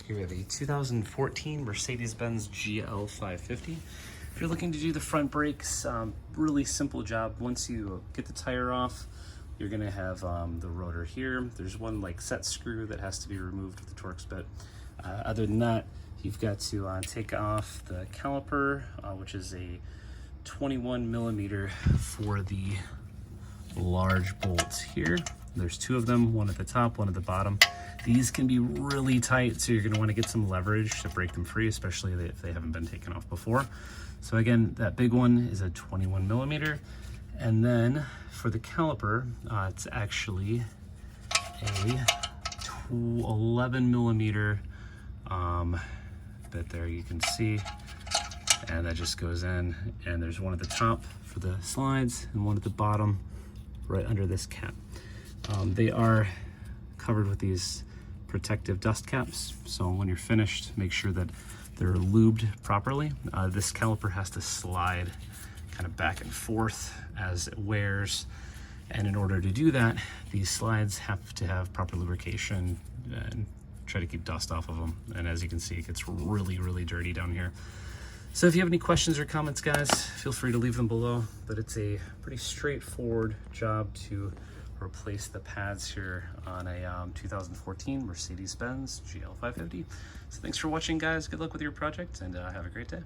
Here we have a 2014 Mercedes-Benz GL550. If you're looking to do the front brakes, really simple job. Once you get the tire off, you're gonna have the rotor here. There's one like set screw that has to be removed with the Torx bit. Other than that, you've got to take off the caliper, which is a 21 millimeter for the large bolts here. There's two of them, one at the top, one at the bottom. These can be really tight, so you're gonna wanna get some leverage to break them free, especially if they haven't been taken off before. So again, that big one is a 21 millimeter. And then for the caliper, it's actually a 11 millimeter bit there, you can see. And that just goes in, and there's one at the top for the slides and one at the bottom right under this cap. They are covered with these protective dust caps, so when you're finished, make sure that they're lubed properly. This caliper has to slide kind of back and forth as it wears, and in order to do that, these slides have to have proper lubrication and try to keep dust off of them. And as you can see, it gets really dirty down here. So if you have any questions or comments, guys, feel free to leave them below. But it's a pretty straightforward job to replace the pads here on a 2014 Mercedes-Benz GL550. So thanks for watching, guys. Good luck with your project, and have a great day.